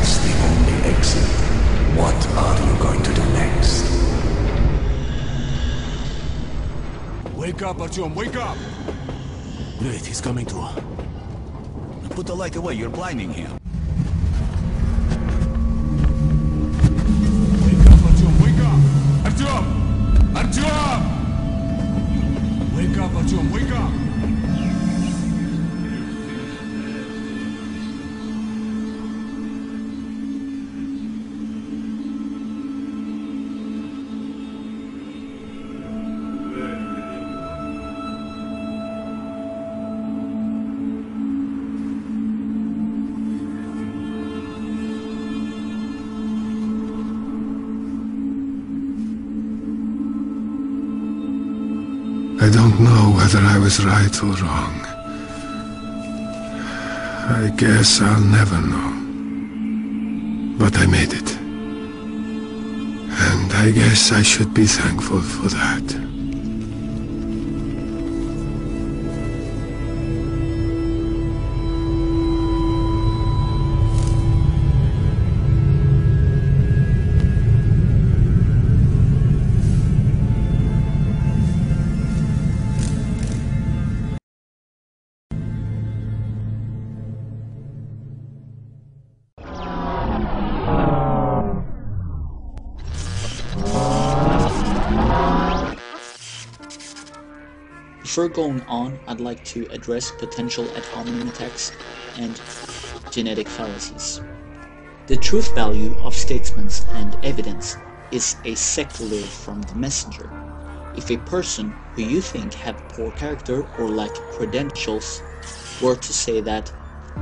That's the only exit. What are you going to do next? Wake up, Artyom, wake up! Great, he's coming to. Put the light away, you're blinding him. Wake up, Artyom, wake up! Artyom! Artyom! Wake up, Artyom, wake up! I don't know whether I was right or wrong. I guess I'll never know. But I made it. And I guess I should be thankful for that. Before going on, I'd like to address potential ad hominem attacks and genetic fallacies. The truth value of statements and evidence is a secular from the messenger. If a person who you think have poor character or lack credentials were to say that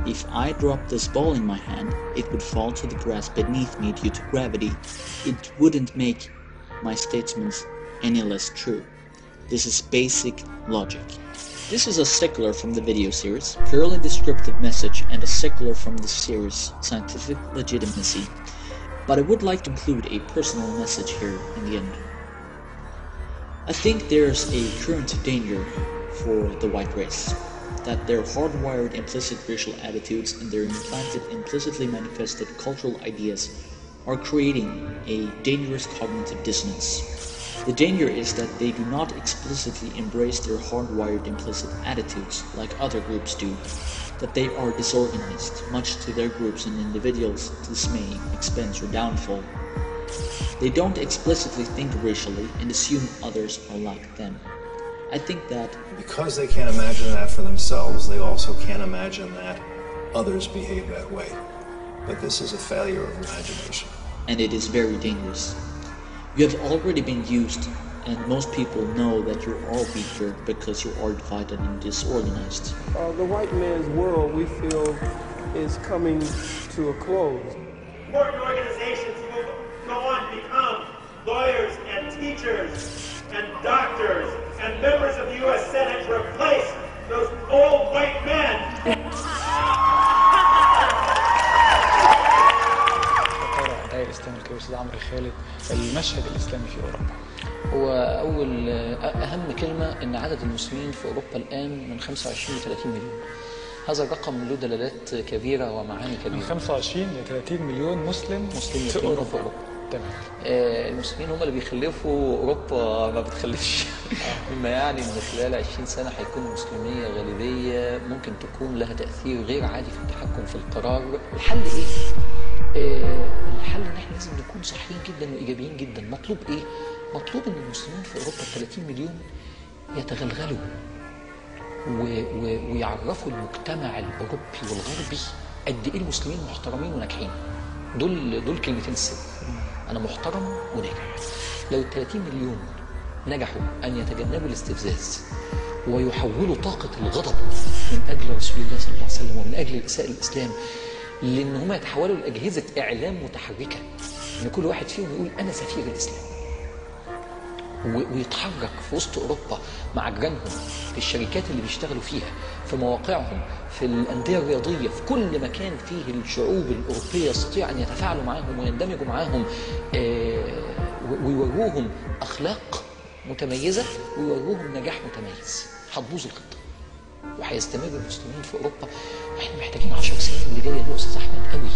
if I drop this ball in my hand, it would fall to the grass beneath me due to gravity, it wouldn't make my statements any less true. This is basic logic. This is a secular from the video series, purely descriptive message, and a secular from the series, scientific legitimacy. But I would like to include a personal message here in the end. I think there's a current danger for the white race, that their hardwired implicit racial attitudes and their implanted implicitly manifested cultural ideas are creating a dangerous cognitive dissonance. The danger is that they do not explicitly embrace their hardwired implicit attitudes like other groups do, that they are disorganized, much to their groups and individuals' dismay, expense, or downfall. They don't explicitly think racially and assume others are like them. I think that because they can't imagine that for themselves, they also can't imagine that others behave that way. But this is a failure of imagination. And it is very dangerous. You have already been used, and most people know that you're all weaker because you are divided and disorganized. The white man's world, we feel, is coming to a close. Important organizations will go on to become lawyers and teachers and doctors and members of the U.S. Senate to replace those old white men. الإسلام الكبير أستاذ عمرو خالد المشهد الإسلامي في أوروبا. هو أهم كلمة إن عدد المسلمين في أوروبا الآن من 25 ل 30 مليون. هذا الرقم له دلالات كبيرة ومعاني كبيرة. من 25 ل 30 مليون مسلم في أوروبا. تمام. المسلمين هم اللي بيخلفوا أوروبا ما بتخلفش. مما يعني إن خلال 20 سنة هيكون المسلمية غالبية ممكن تكون لها تأثير غير عادي في التحكم في القرار. الحل إيه؟ الحل ان احنا لازم نكون صحيين جدا وايجابيين جدا. مطلوب ايه؟ مطلوب ان المسلمين في اوروبا 30 مليون يتغلغلوا ويعرفوا المجتمع الاوروبي والغربي قد ايه المسلمين محترمين وناجحين. دول كلمتين السر. انا محترم وناجح. لو ال 30 مليون نجحوا ان يتجنبوا الاستفزاز ويحولوا طاقه الغضب من اجل رسول الله صلى الله عليه وسلم ومن اجل اساءة الاسلام لان هم يتحولوا لاجهزه اعلام متحركه، ان كل واحد فيهم يقول انا سفير الاسلام، ويتحرك في وسط اوروبا مع جيرانهم، في الشركات اللي بيشتغلوا فيها، في مواقعهم، في الانديه الرياضيه، في كل مكان فيه الشعوب الاوروبيه يستطيع ان يتفاعلوا معاهم ويندمجوا معاهم، ويوروهم اخلاق متميزه ويوروهم نجاح متميز. هتبوظ الخطه وهيستمر المسلمين في اوروبا. واحنا محتاجين 10 سنين اللي جايه دي يا استاذ احمد قوي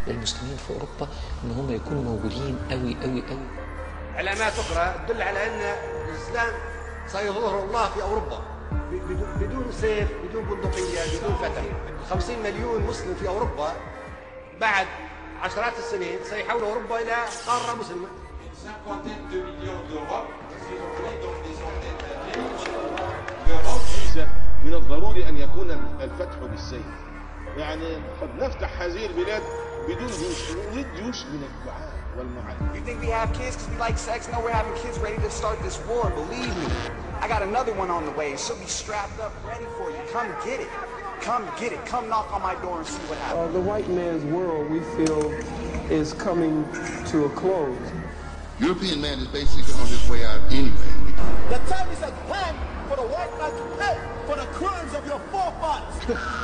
للمسلمين في اوروبا ان هم يكونوا موجودين قوي قوي قوي. علامات اخرى تدل على ان الاسلام سيظهر الله في اوروبا بدون سيف، بدون بندقيه، بدون فتح. 50 مليون مسلم في اوروبا بعد عشرات السنين سيحول اوروبا الى قاره مسلمه. من الضروري ان يكون الفتح بالسيف. يعني قد نفتح هذه البلاد بدون جيوش، نريد جيوش من الدعاء والمعارف. You think we have kids because we like sex? No, we're having kids ready to start this war. Believe me. I got another one on the way. She'll be strapped up, ready for you. Come get it. Come get it. Come knock on my door and see what happens. The white man's world, we feel, is coming to a close. European man is basically on his way out anyway. The time is at hand for the white man to pay for the crimes of your forefathers.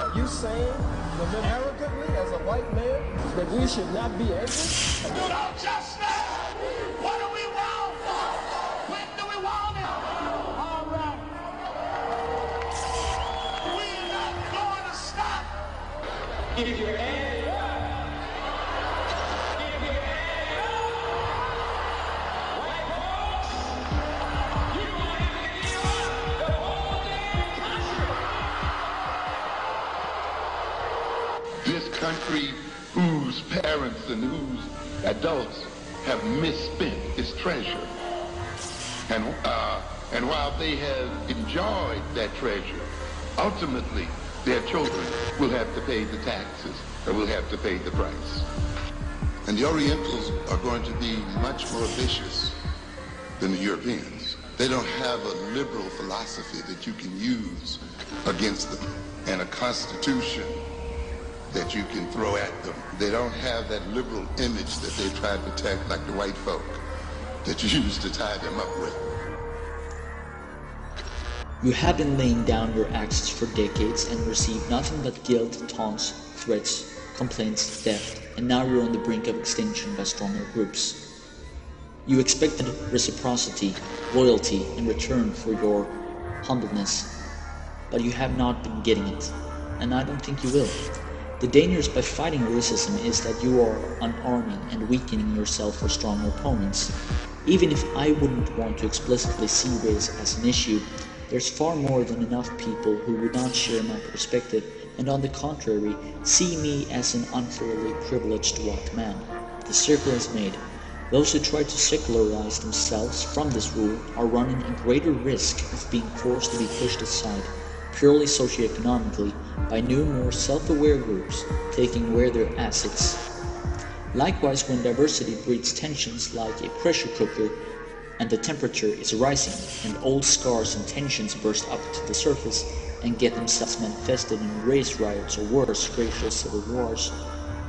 Are you saying that inherently, as a white man, that we should not be able? No justice! What do we want? When do we want it? All right. We're not going to stop. Give your hand. Give your hand. White folks, you're going to have to give up the whole damn country. This country whose parents and whose adults have misspent its treasure. And while they have enjoyed that treasure, ultimately their children will have to pay the taxes or will have to pay the price. And the Orientals are going to be much more vicious than the Europeans. They don't have a liberal philosophy that you can use against them and a constitution that you can throw at them. They don't have that liberal image that they try to protect like the white folk that you used to tie them up with. You have been laying down your axes for decades and received nothing but guilt, taunts, threats, complaints, theft, and now you're on the brink of extinction by stronger groups. You expected reciprocity, loyalty in return for your humbleness, but you have not been getting it, and I don't think you will. The dangers by fighting racism is that you are unarming and weakening yourself for stronger opponents. Even if I wouldn't want to explicitly see race as an issue, there's far more than enough people who would not share my perspective and on the contrary see me as an unfairly privileged white man. The circle is made. Those who try to secularize themselves from this rule are running a greater risk of being forced to be pushed aside purely socioeconomically by new, more self-aware groups taking away their assets. Likewise, when diversity breeds tensions like a pressure cooker and the temperature is rising and old scars and tensions burst up to the surface and get themselves manifested in race riots or worse, racial civil wars,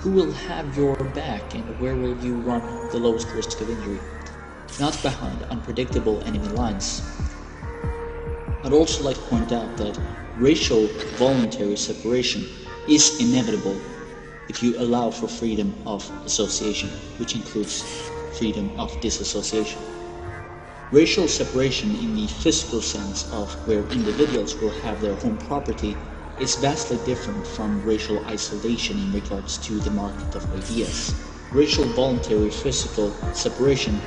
who will have your back and where will you run the lowest risk of injury? Not behind unpredictable enemy lines. I'd also like to point out that racial voluntary separation is inevitable if you allow for freedom of association, which includes freedom of disassociation. Racial separation in the physical sense of where individuals will have their home property is vastly different from racial isolation in regards to the market of ideas. Racial voluntary physical separation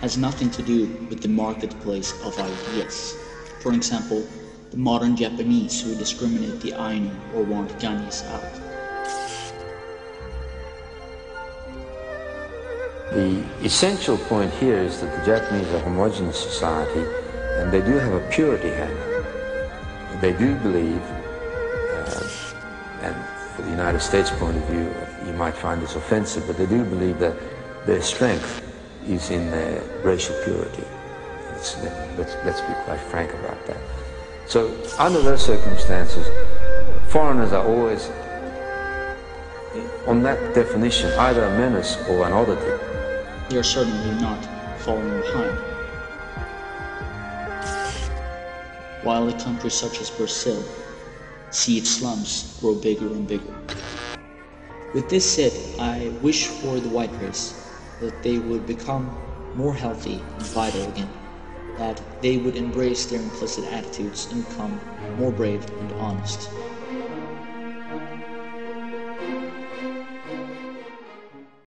has nothing to do with the marketplace of ideas. For example, the modern Japanese who discriminate the Ainu or want Ganis out. The essential point here is that the Japanese are a homogeneous society and they do have a purity handle. They do believe, and for the United States point of view, you might find this offensive, but they do believe that their strength is in their racial purity. Let's be quite frank about that. So under those circumstances, foreigners are always, on that definition, either a menace or an oddity. You're certainly not falling behind. While a country such as Brazil see its slums grow bigger and bigger. With this said, I wish for the white race that they would become more healthy and vital again, that they would embrace their implicit attitudes and become more brave and honest.